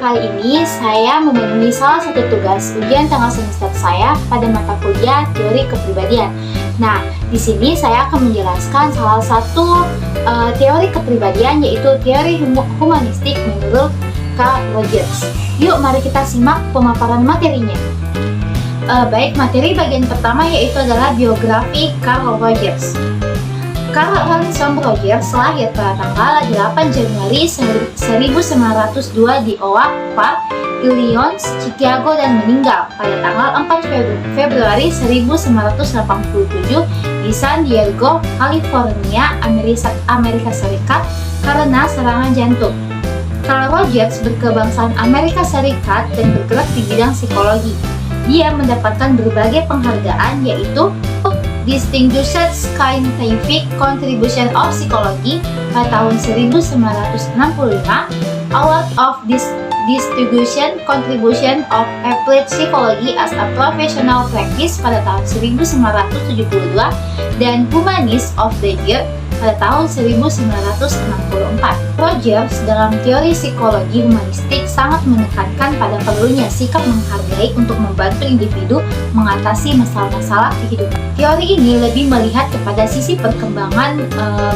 kali ini saya memenuhi salah satu tugas ujian tengah semester saya pada mata kuliah teori kepribadian. Nah, di sini saya akan menjelaskan salah satu teori kepribadian, yaitu teori humanistik menurut Carl Rogers. Yuk, mari kita simak pemaparan materinya. Baik, materi bagian pertama yaitu adalah biografi Carl Rogers. Carl Ransom Rogers lahir pada tanggal 8 Januari 1902 di Oak Park, Illinois, Chicago, dan meninggal pada tanggal 4 Februari 1987 di San Diego, California, Amerika Serikat karena serangan jantung. Carl Rogers berkebangsaan Amerika Serikat dan bergerak di bidang psikologi. Dia mendapatkan berbagai penghargaan, yaitu Distinguished Scientific Contribution of Psychology pada tahun 1965, Award of Distinguished Contribution of Applied Psychology as a Professional Practice pada tahun 1972, dan Humanist of the Year pada tahun 1964. Rogers dalam teori psikologi humanistik sangat menekankan pada perlunya sikap menghargai untuk membantu individu mengatasi masalah-masalah kehidupan. Teori ini lebih melihat kepada sisi perkembangan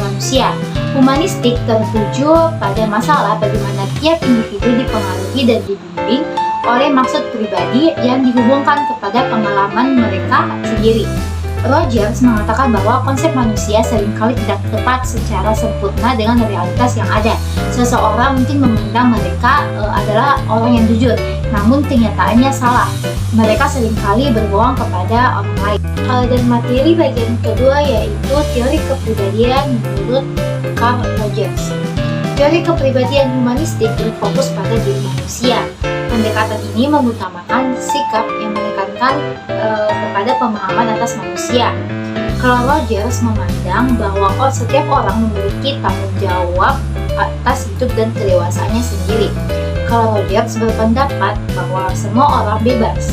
manusia. Humanistik tertuju pada masalah bagaimana tiap individu dipengaruhi dan dibimbing oleh maksud pribadi yang dihubungkan kepada pengalaman mereka sendiri. Rogers mengatakan bahwa konsep manusia seringkali tidak tepat secara sempurna dengan realitas yang ada. Seseorang mungkin memandang mereka adalah orang yang jujur, namun kenyataannya salah. Mereka seringkali berbohong kepada orang lain. Dan materi bagian kedua yaitu teori kepribadian menurut Carl Rogers. Teori kepribadian humanistik berfokus pada diri manusia. Pendekatan ini mengutamakan sikap yang menekankan kepada pemahaman atas manusia. Carl Rogers memandang bahwa setiap orang memiliki tanggung jawab atas hidup dan kedewasaannya sendiri. Carl Rogers berpendapat bahwa semua orang bebas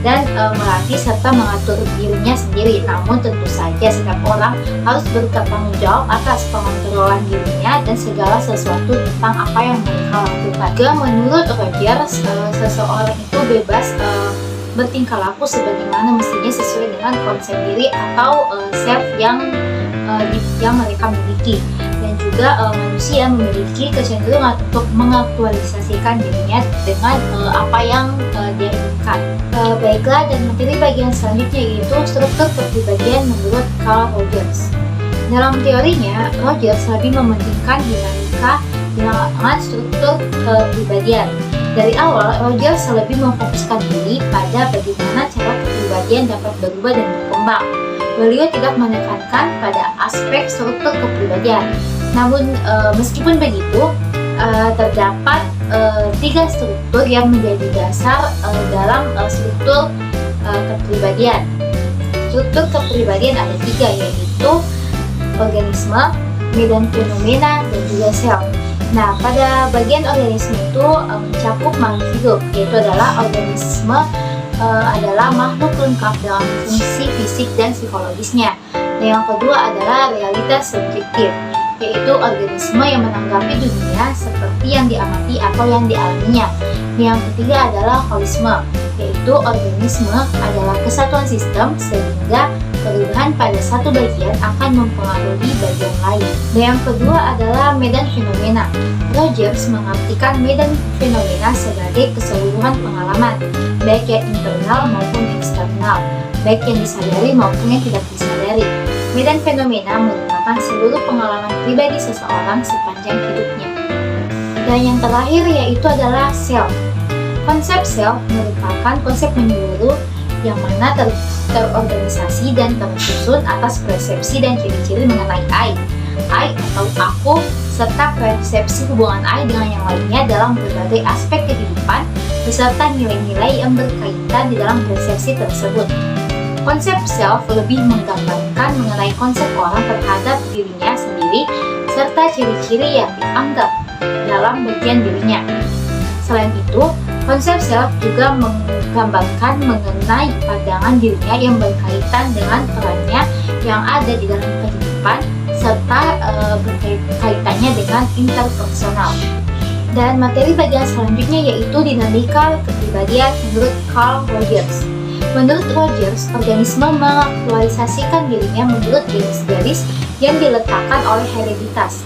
dan melatih serta mengatur dirinya sendiri. Namun tentu saja setiap orang harus bertanggung jawab atas pengontrolan dirinya dan segala sesuatu tentang apa yang mereka lakukan. Juga menurut Rogers, seseorang itu bebas bertingkah laku sebagaimana mestinya sesuai dengan konsep diri atau self yang mereka miliki. Dan juga manusia memiliki kecenderungan untuk mengaktualisasikan dirinya dengan apa yang dia inginkan. Baiklah, dan materi bagian selanjutnya yaitu struktur kepribadian menurut Carl Rogers. Dalam teorinya, Rogers lebih mementingkan dinamika dengan struktur kepribadian. Dari awal, Rogers lebih memfokuskan diri pada bagaimana cara kepribadian dapat berubah dan berkembang. Beliau tidak menekankan pada aspek struktur kepribadian. Namun meskipun begitu, terdapat 3 struktur yang menjadi dasar dalam struktur kepribadian. Struktur kepribadian ada 3, yaitu organisme, medan fenomena, dan juga sel. Nah, pada bagian organisme itu mencakup makhluk hidup, yaitu adalah organisme adalah makhluk lengkap dalam fungsi fisik dan psikologisnya. Dan yang kedua adalah realitas subjektif, yaitu organisme yang menanggapi dunia seperti yang diamati atau yang dialaminya. Yang ketiga adalah holisme, yaitu organisme adalah kesatuan sistem sehingga perubahan pada satu bagian akan mempengaruhi bagian lain. Dan yang kedua adalah medan fenomena. Rogers mengartikan medan fenomena sebagai keseluruhan pengalaman, baik yang internal maupun eksternal, baik yang disadari maupun yang tidak disadari. Medan fenomena merupakan seluruh pengalaman pribadi seseorang sepanjang hidupnya. Dan yang terakhir yaitu adalah self. Konsep self merupakan konsep menyeluruh yang mana terorganisasi dan tersusun atas persepsi dan ciri-ciri mengenai I atau aku, serta persepsi hubungan I dengan yang lainnya dalam berbagai aspek kehidupan, beserta nilai-nilai yang berkaitan di dalam persepsi tersebut. Konsep self lebih menggambarkan mengenai konsep orang terhadap dirinya sendiri, serta ciri-ciri yang dianggap dalam bagian dirinya. Selain itu, konsep self juga menggambarkan mengenai pandangan dirinya yang berkaitan dengan perannya yang ada di dalam kehidupan, serta berkaitannya dengan interpersonal. Dan materi bagian selanjutnya yaitu dinamika kepribadian menurut Carl Rogers. Menurut Rogers, organisme mengaktualisasikan dirinya menurut garis-garis yang diletakkan oleh hereditas.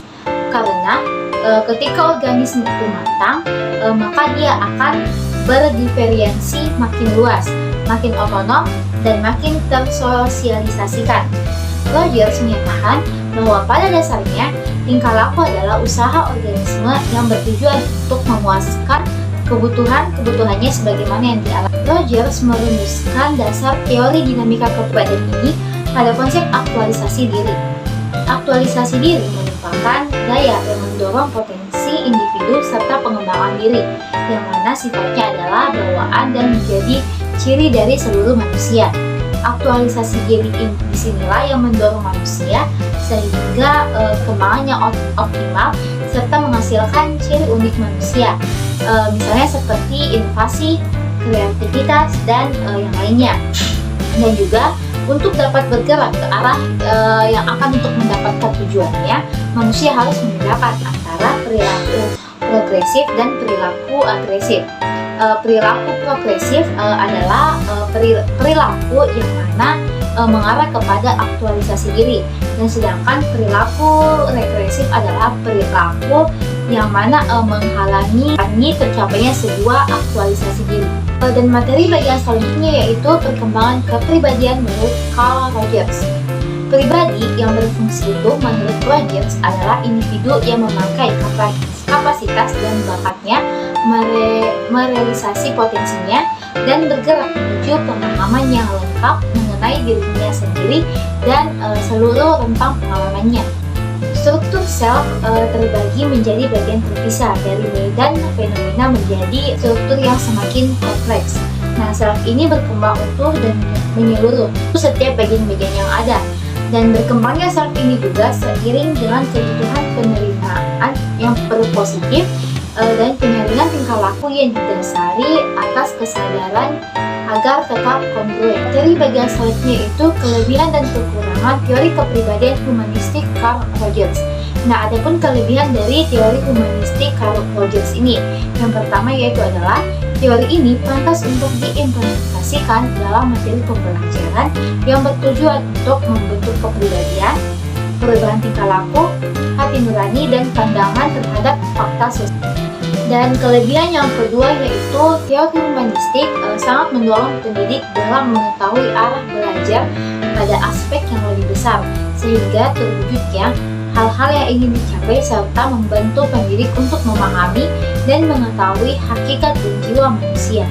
Karena ketika organisme itu matang, maka dia akan berdiferiensi makin luas, makin otonom, dan makin tersosialisasikan. Rogers menyatakan bahwa pada dasarnya tingkah laku adalah usaha organisme yang bertujuan untuk memuaskan kebutuhannya sebagaimana yang dialami. Rogers merumuskan dasar teori dinamika kepribadian ini pada konsep aktualisasi diri. Aktualisasi diri merupakan daya yang mendorong potensi individu serta pengembangan diri, yang mana sifatnya adalah bawaan dan menjadi ciri dari seluruh manusia. Aktualisasi diri disinilah yang mendorong manusia sehingga kembangannya optimal serta menghasilkan ciri unik manusia, misalnya seperti inovasi, kreativitas, dan yang lainnya. Dan juga untuk dapat bergerak ke arah yang akan untuk mendapatkan tujuannya, manusia harus membedakan antara perilaku progresif dan perilaku agresif. Perilaku progresif adalah perilaku yang mana mengarah kepada aktualisasi diri, dan sedangkan perilaku regresif adalah perilaku yang mana menghalangi tercapainya sebuah aktualisasi diri. Dan materi bagian selanjutnya yaitu perkembangan kepribadian menurut Carl Rogers. Pribadi yang berfungsi utuh menurut Rogers adalah individu yang memakai kapasitas dan bakatnya, merealisasi potensinya, dan bergerak menuju pemahaman yang lengkap mengenai dirinya sendiri dan seluruh rentang pengalamannya. Struktur self terbagi menjadi bagian terpisah dari medan fenomena menjadi struktur yang semakin kompleks. Nah, self ini berkembang utuh dan menyeluruh setiap bagian-bagian yang ada. Dan berkembangnya self ini juga seiring dengan kebutuhan penerimaan yang positif dan penyaringan tingkah laku yang didasari atas kesadaran agar tetap kongruen. Materi bagian selanjutnya itu kelebihan dan kekurangan teori kepribadian humanistik Carl Rogers. Nah, adapun kelebihan dari teori humanistik Carl Rogers ini, yang pertama yaitu adalah teori ini pantas untuk diimplementasikan dalam materi pembelajaran yang bertujuan untuk membentuk kepribadian, perubahan tingkah laku, hati nurani, dan pandangan terhadap fakta sosial. Dan kelebihan yang kedua yaitu teori humanistik sangat mendorong pendidik dalam mengetahui arah belajar pada aspek yang lebih besar, sehingga terwujudnya hal-hal yang ingin dicapai serta membantu pendidik untuk memahami dan mengetahui hakikat dan jiwa manusia.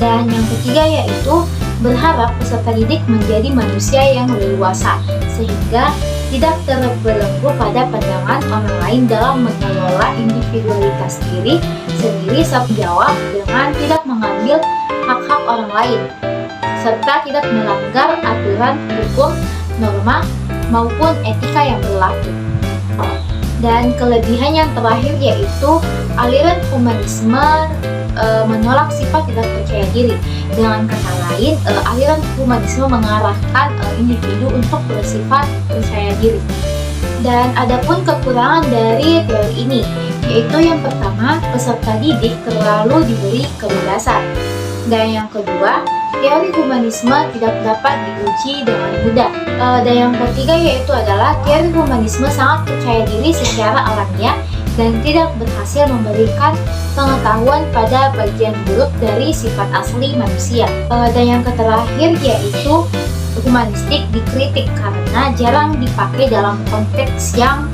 Dan yang ketiga yaitu berharap peserta didik menjadi manusia yang leluasa, sehingga tidak terbelenggu pada pandangan orang lain dalam mengelola individualitas diri sendiri serta jawab dengan tidak mengambil hak-hak orang lain, serta tidak melanggar aturan hukum, norma, maupun etika yang berlaku. Dan kelebihan yang terakhir yaitu aliran humanisme menolak sifat tidak percaya diri. Dengan kata lain, aliran humanisme mengarahkan individu untuk bersifat percaya diri. Dan adapun kekurangan dari teori ini, yaitu yang pertama, peserta didik terlalu diberi kebebasan. Dan yang kedua, teori humanisme tidak dapat diuji dengan mudah. Dan yang ketiga yaitu adalah teori humanisme sangat percaya diri secara alamiah dan tidak berhasil memberikan pengetahuan pada bagian buruk dari sifat asli manusia. Dan yang terakhir yaitu humanistik dikritik karena jarang dipakai dalam konteks yang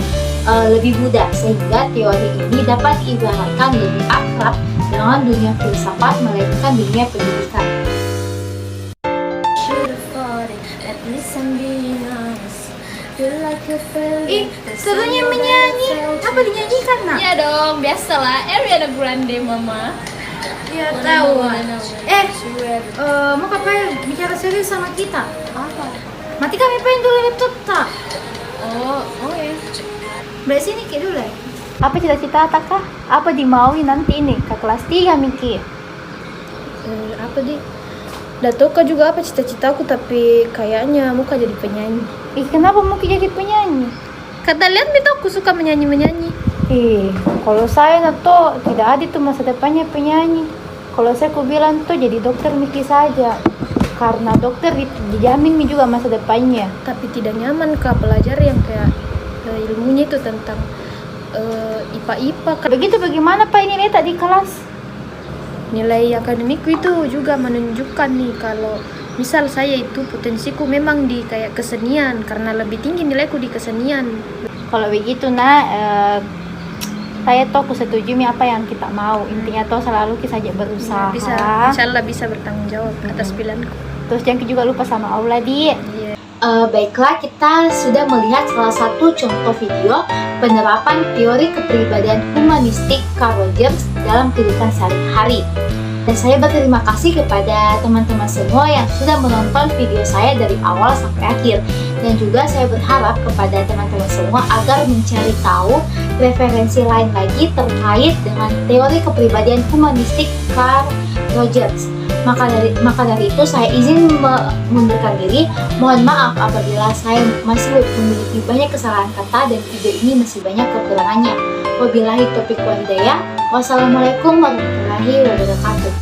lebih mudah, sehingga teori ini dapat diibaratkan lebih akrab dengan dunia filsafat melainkan dunia pendidikan. Serunya menyanyi. Apa dinyanyikan, Nak? Iya dong, biasalah. Ariana Grande, Mama. Ya tahu. Mau kapan bicara serius sama kita? Apa? Mati kami pengen dulu laptop tak? Oh ya. Dari sini ke dulu. Apa cita-cita Taka? Apa dimaui nanti ini ke kelas 3 Miki? Apa di? Dato kau juga apa cita-citaku, tapi kayaknya mau jadi penyanyi. Kenapa mau jadi penyanyi? Kata lihat Mito aku suka menyanyi-menyanyi. Kalau saya tuh tidak ada tuh masa depannya penyanyi. Kalau saya bilang tuh jadi dokter Miki saja. Karena dokter dijamin juga masa depannya. Tapi tidak nyaman Kak pelajar yang kayak ilmunya itu tentang IPA. Begitu bagaimana Pak ini lihat di kelas? Nilai akademikku itu juga menunjukkan nih kalau misal saya itu potensiku memang di kayak kesenian karena lebih tinggi nilaiku di kesenian. Kalau begitu saya aku setuju apa yang kita mau. Intinya selalu kita saja berusaha. Insyaallah bisa bertanggung jawab atas pilihanku. Terus jangan juga lupa sama Allah di. Baiklah, kita sudah melihat salah satu contoh video penerapan teori kepribadian humanistik Carl Rogers dalam kehidupan sehari-hari. Dan saya berterima kasih kepada teman-teman semua yang sudah menonton video saya dari awal sampai akhir. Dan juga saya berharap kepada teman-teman semua agar mencari tahu referensi lain lagi terkait dengan teori kepribadian humanistik Carl Rogers. Maka dari itu saya izin mengundurkan diri. Mohon maaf apabila saya masih memiliki banyak kesalahan kata dan video ini masih banyak kekurangannya. Wabillahi taufiq wal hidayah. Wassalamualaikum warahmatullahi wabarakatuh.